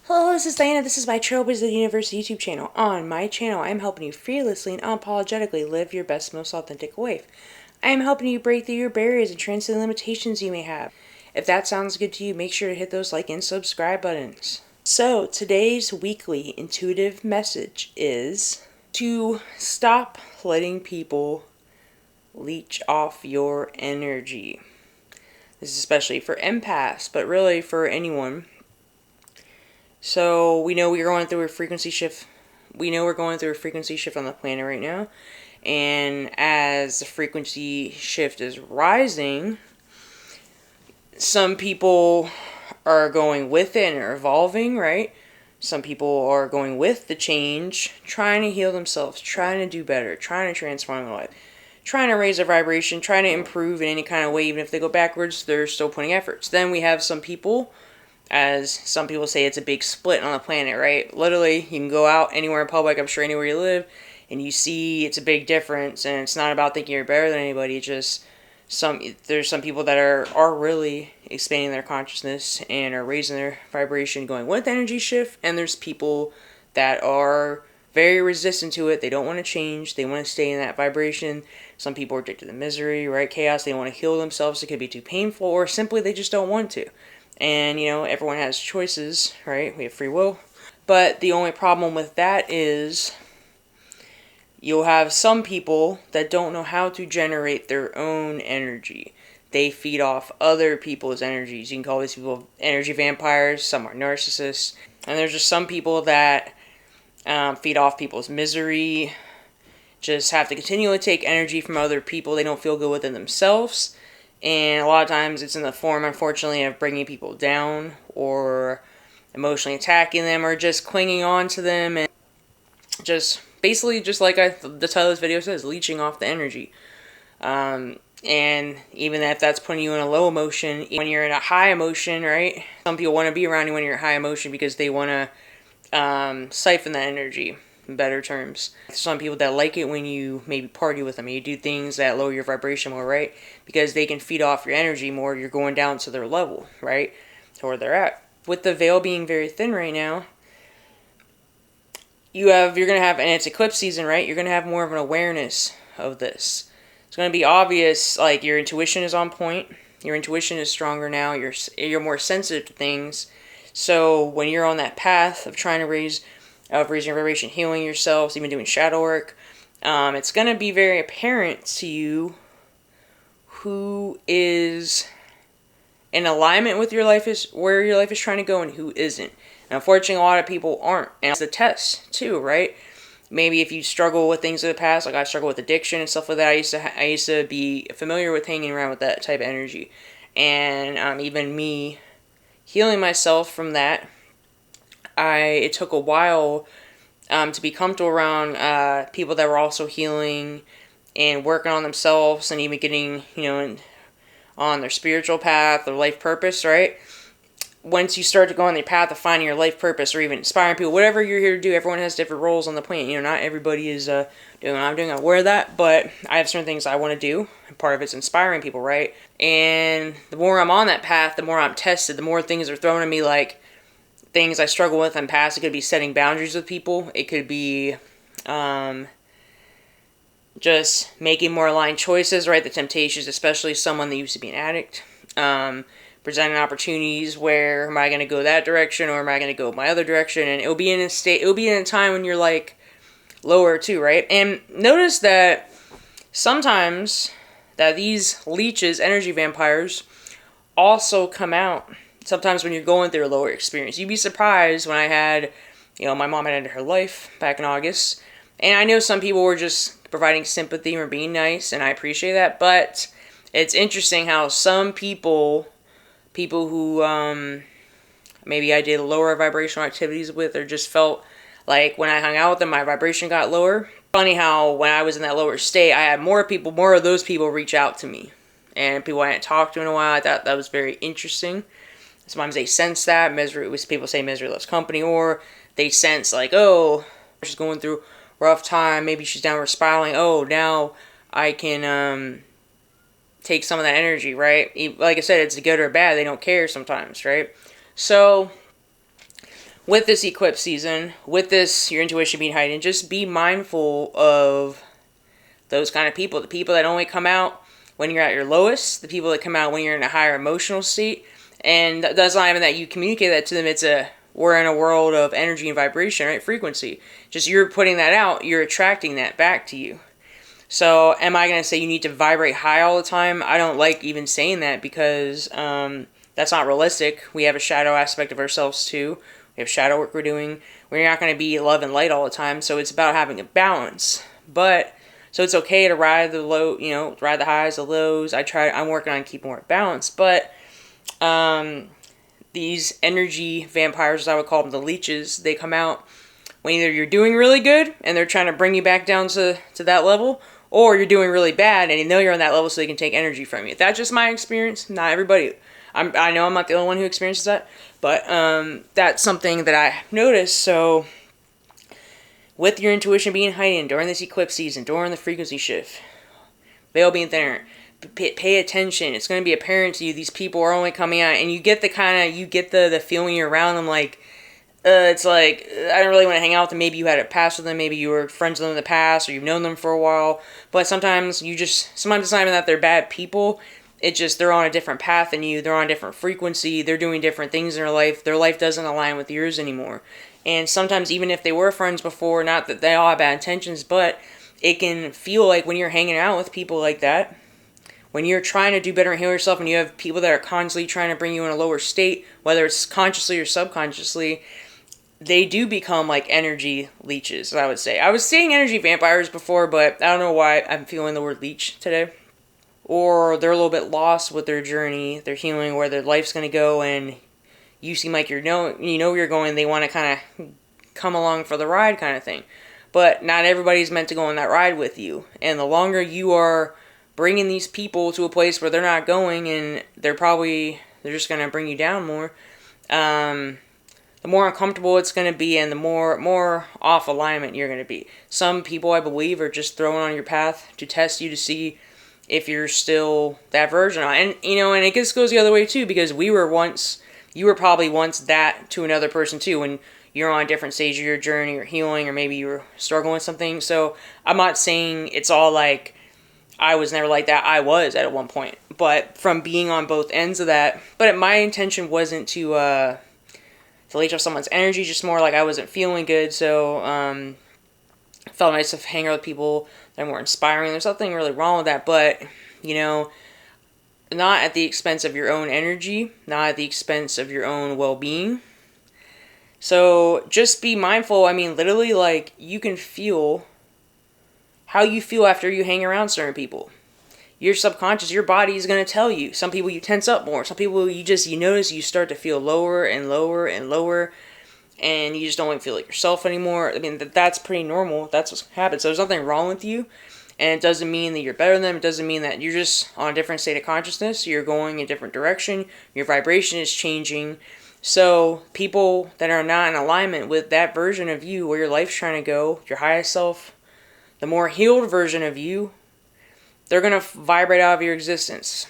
Hello, this is Diana. This is my Trailblazers of the Universe YouTube channel. On my channel, I am helping you fearlessly and unapologetically live your best, most authentic life. I am helping you break through your barriers and transcend limitations you may have. If that sounds good to you, make sure to hit those like and subscribe buttons. So, today's weekly intuitive message is to stop letting people leech off your energy. This is especially for empaths, but really for anyone. So we know we're going through a frequency shift. We know we're going through a frequency shift on the planet right now. And as the frequency shift is rising, some people are going with it and are evolving, right? Some people are going with the change, trying to heal themselves, trying to do better, trying to transform their life, trying to raise their vibration, trying to improve in any kind of way. Even if they go backwards, they're still putting efforts. Then we have some people, as some people say, it's a big split on the planet, right? Literally, you can go out anywhere in public, I'm sure anywhere you live, and you see it's a big difference. And it's not about thinking you're better than anybody. It's just there's some people that are really expanding their consciousness and are raising their vibration, going with the energy shift. And there's people that are very resistant to it. They don't want to change. They want to stay in that vibration. Some people are addicted to misery, right? Chaos. They want to heal themselves. It could be too painful, or simply they just don't want to. And, you know, everyone has choices, right? We have free will. But the only problem with that is you'll have some people that don't know how to generate their own energy. They feed off other people's energies. You can call these people energy vampires. Some are narcissists. And there's just some people that feed off people's misery, just have to continually take energy from other people. They don't feel good within themselves. And a lot of times it's in the form, unfortunately, of bringing people down or emotionally attacking them or just clinging on to them and just basically, just like the title of this video says, leeching off the energy. And even if that's putting you in a low emotion, when you're in a high emotion, right? Some people want to be around you when you're high emotion because they want to siphon that energy. In better terms, some people that like it when you maybe party with them, you do things that lower your vibration more, right? Because they can feed off your energy more. You're going down to their level, right? To where they're at. With the veil being very thin right now, you're gonna have, and it's eclipse season, right? You're gonna have more of an awareness of this. It's gonna be obvious, like your intuition is on point. Your intuition is stronger now. You're more sensitive to things. So when you're on that path of trying to raising your vibration, healing yourselves, even doing shadow work, it's going to be very apparent to you who is in alignment with your life, is where your life is trying to go, and who isn't. And unfortunately, a lot of people aren't. And it's a test too, right? Maybe if you struggle with things in the past, like I struggle with addiction and stuff like that, I used to be familiar with hanging around with that type of energy. And even me healing myself from that, it took a while to be comfortable around people that were also healing and working on themselves and even getting, on their spiritual path, their life purpose, right? Once you start to go on the path of finding your life purpose or even inspiring people, whatever you're here to do, everyone has different roles on the planet. Not everybody is doing what I'm doing. I'm aware of that, but I have certain things I want to do. And part of it's inspiring people, right? And the more I'm on that path, the more I'm tested, the more things are thrown at me, like things I struggle with in the past. It could be setting boundaries with people. It could be just making more aligned choices, right? The temptations, especially someone that used to be an addict. Presenting opportunities where am I going to go that direction or am I going to go my other direction? And it'll be in a time when you're like lower too, right? And notice that sometimes that these leeches, energy vampires, also come out sometimes when you're going through a lower experience. You'd be surprised when I had, my mom had ended her life back in August. And I know some people were just providing sympathy or being nice, and I appreciate that. But it's interesting how some people who maybe I did lower vibrational activities with, or just felt like when I hung out with them, my vibration got lower. Funny how when I was in that lower state, I had more of those people reach out to me. And people I hadn't talked to in a while. I thought that was very interesting. Sometimes they sense that people say misery loves company, or they sense like, oh, she's going through a rough time. Maybe she's downward spiraling. Oh, now I can take some of that energy, right? Like I said, it's good or bad. They don't care sometimes, right? So with this eclipse season, with this your intuition being heightened, just be mindful of those kind of people. The people that only come out when you're at your lowest, the people that come out when you're in a higher emotional state. And that's not even that you communicate that to them. We're in a world of energy and vibration, right? Frequency. Just you're putting that out, you're attracting that back to you. So am I going to say you need to vibrate high all the time? I don't like even saying that because that's not realistic. We have a shadow aspect of ourselves too. We have shadow work we're doing. We're not going to be love and light all the time. So it's about having a balance. So it's okay to ride the low, ride the highs, the lows. I'm working on keeping more balance. But these energy vampires, as I would call them, the leeches, they come out when either you're doing really good and they're trying to bring you back down to that level, or you're doing really bad and you know you're on that level so they can take energy from you. That's just my experience. Not everybody. I know I'm not the only one who experiences that, but that's something that I noticed. So with your intuition being heightened during this eclipse season, during the frequency shift, veil being thinner, pay attention. It's going to be apparent to you these people are only coming out, and you get the feeling you're around them, like it's like I don't really want to hang out with them. Maybe you had a past with them, maybe you were friends with them in the past, or you've known them for a while. But sometimes it's not even that they're bad people. It's just they're on a different path than you. They're on a different frequency. They're doing different things in their life. Their life doesn't align with yours anymore. And sometimes even if they were friends before, not that they all have bad intentions, but it can feel like when you're hanging out with people like that, when you're trying to do better and heal yourself, and you have people that are constantly trying to bring you in a lower state, whether it's consciously or subconsciously, they do become like energy leeches, I would say. I was saying energy vampires before, but I don't know why I'm feeling the word leech today. Or they're a little bit lost with their journey, their healing, where their life's going to go, and you seem like you know where you're going. They want to kind of come along for the ride kind of thing. But not everybody's meant to go on that ride with you. And the longer you are bringing these people to a place where they're not going, and they're just going to bring you down more, the more uncomfortable it's going to be, and the more off alignment you're going to be. Some people, I believe, are just thrown on your path to test you, to see if you're still that version. And and it just goes the other way too, because you were probably once that to another person too, when you're on a different stage of your journey or healing, or maybe you were struggling with something. So I'm not saying it's all like I was never like that. I was at one point, but from being on both ends of that. But my intention wasn't to leech off someone's energy, just more like I wasn't feeling good. So it felt nice to hang out with people that are more inspiring. There's nothing really wrong with that, but not at the expense of your own energy, not at the expense of your own well-being. So just be mindful. I mean, literally, like, you can feel how you feel after you hang around certain people. Your subconscious, your body is going to tell you. Some people you tense up more. Some people you notice you start to feel lower and lower and lower, and you just don't feel like yourself anymore. I mean, that's pretty normal. That's what happens. So there's nothing wrong with you, and it doesn't mean that you're better than them. It doesn't mean that you're just on a different state of consciousness. You're going in a different direction. Your vibration is changing. So people that are not in alignment with that version of you, where your life's trying to go, your highest self, the more healed version of you, they're going to vibrate out of your existence.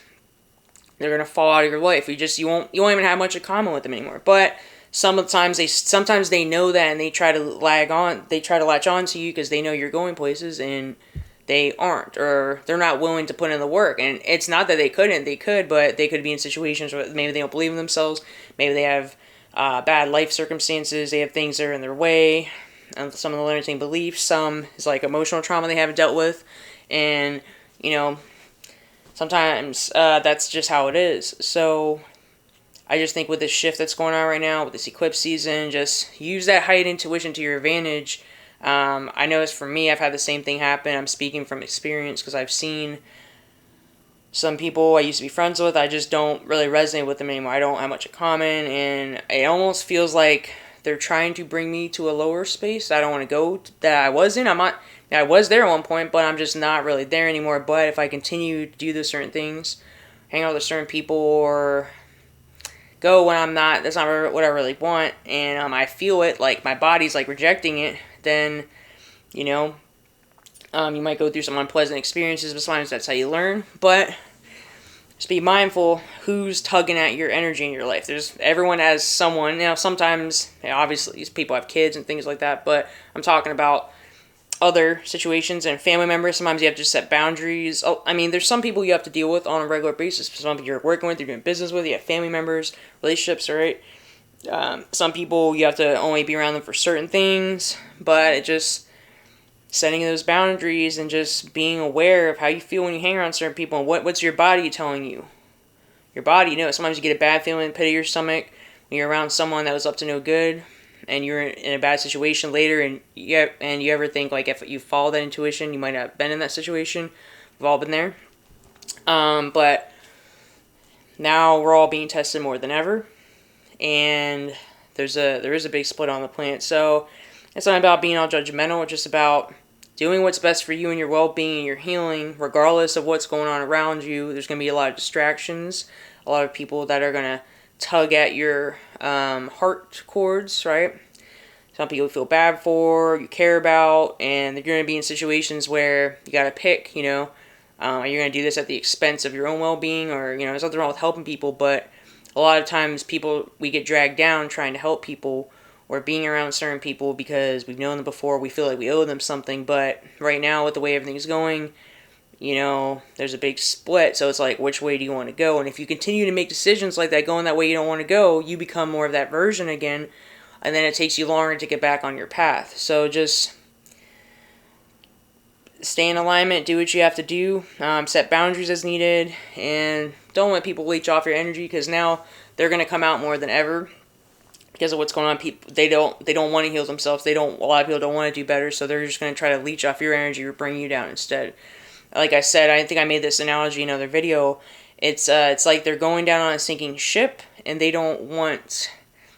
They're going to fall out of your life. You won't even have much in common with them anymore. But sometimes they know that, and they try to latch on to you because they know you're going places, and they aren't, or they're not willing to put in the work. And it's not that they could, but they could be in situations where maybe they don't believe in themselves. Maybe they have bad life circumstances. They have things that are in their way. Some of the limiting beliefs. Some is like emotional trauma they haven't dealt with. And sometimes that's just how it is. So I just think with this shift that's going on right now, with this eclipse season, just use that heightened intuition to your advantage. I know as for me, I've had the same thing happen. I'm speaking from experience because I've seen some people I used to be friends with. I just don't really resonate with them anymore. I don't have much in common, and it almost feels like they're trying to bring me to a lower space I don't want to go that I was in. I was there at one point, but I'm just not really there anymore. But if I continue to do those certain things, hang out with certain people, or go when I'm not, that's not what I really want, and I feel it, like my body's like rejecting it, then, you might go through some unpleasant experiences, but sometimes that's how you learn. But just be mindful who's tugging at your energy in your life. Everyone has someone, sometimes, obviously these people have kids and things like that, but I'm talking about other situations and family members. Sometimes you have to set boundaries. I mean, there's some people you have to deal with on a regular basis. Some people you're working with, you're doing business with, you have family members, relationships, right? Some people you have to only be around them for certain things, but it just setting those boundaries and just being aware of how you feel when you hang around certain people and what's your body telling you. Your body, sometimes you get a bad feeling in the pit of your stomach when you're around someone that was up to no good and you're in a bad situation later, and you ever think, like, if you follow that intuition, you might not have been in that situation. We've all been there. But now we're all being tested more than ever, and there is a big split on the planet. So it's not about being all judgmental. It's just about doing what's best for you and your well-being and your healing, regardless of what's going on around you. There's going to be a lot of distractions, a lot of people that are going to tug at your heart cords, right? Some people you feel bad for, you care about, and you're going to be in situations where you got to pick, are you going to do this at the expense of your own well-being, or, there's nothing wrong with helping people, but a lot of times we get dragged down trying to help people or being around certain people because we've known them before, we feel like we owe them something, but right now with the way everything's going, there's a big split, so it's like, which way do you want to go? And if you continue to make decisions like that, going that way you don't want to go, you become more of that version again, and then it takes you longer to get back on your path. So just stay in alignment, do what you have to do, set boundaries as needed, and don't let people leech off your energy, because now they're going to come out more than ever because of what's going on. People, they don't want to heal themselves. A lot of people don't want to do better, so they're just going to try to leech off your energy or bring you down instead. Like I said, I think I made this analogy in another video. It's like they're going down on a sinking ship, and they don't want,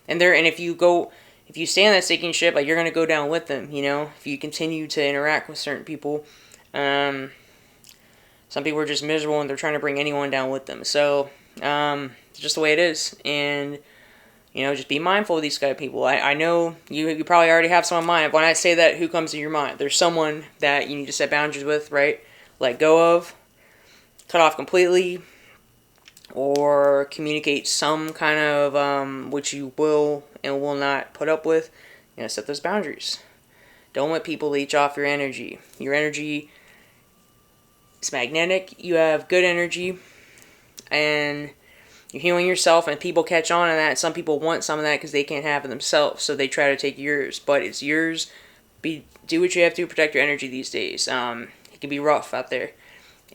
and if you stay on that sinking ship, like, you're gonna go down with them. If you continue to interact with certain people, some people are just miserable and they're trying to bring anyone down with them. So it's just the way it is, and just be mindful of these kind of people. I know you probably already have some in mind. When I say that, who comes to your mind? There's someone that you need to set boundaries with, right? Let go of, cut off completely, or communicate some kind of which you will and will not put up with. Set those boundaries. Don't let people leech off your energy. Your energy is magnetic. You have good energy, and you're healing yourself, and people catch on to that. Some people want some of that because they can't have it themselves, so they try to take yours, but it's yours. Do what you have to protect your energy these days. It can be rough out there,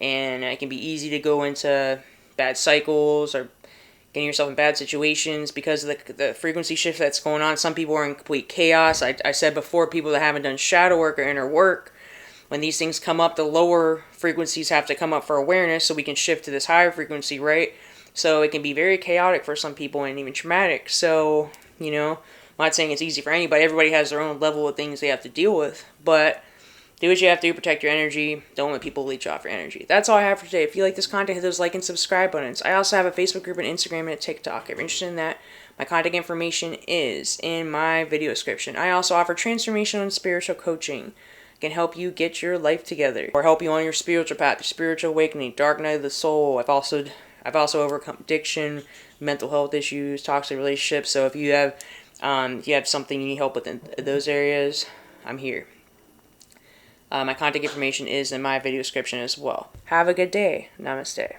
and it can be easy to go into bad cycles or getting yourself in bad situations because of the frequency shift that's going on. Some people are in complete chaos. I said before, people that haven't done shadow work or inner work, when these things come up, the lower frequencies have to come up for awareness so we can shift to this higher frequency, right? So it can be very chaotic for some people and even traumatic. So, I'm not saying it's easy for anybody. Everybody has their own level of things they have to deal with, but do what you have to do, protect your energy. Don't let people leech off your energy. That's all I have for today. If you like this content, hit those like and subscribe buttons. I also have a Facebook group, and Instagram, and a TikTok. If you're interested in that, my contact information is in my video description. I also offer transformational and spiritual coaching. I can help you get your life together or help you on your spiritual path, your spiritual awakening, dark night of the soul. I've also overcome addiction, mental health issues, toxic relationships. So if you have something you need help with in those areas, I'm here. My contact information is in my video description as well. Have a good day. Namaste.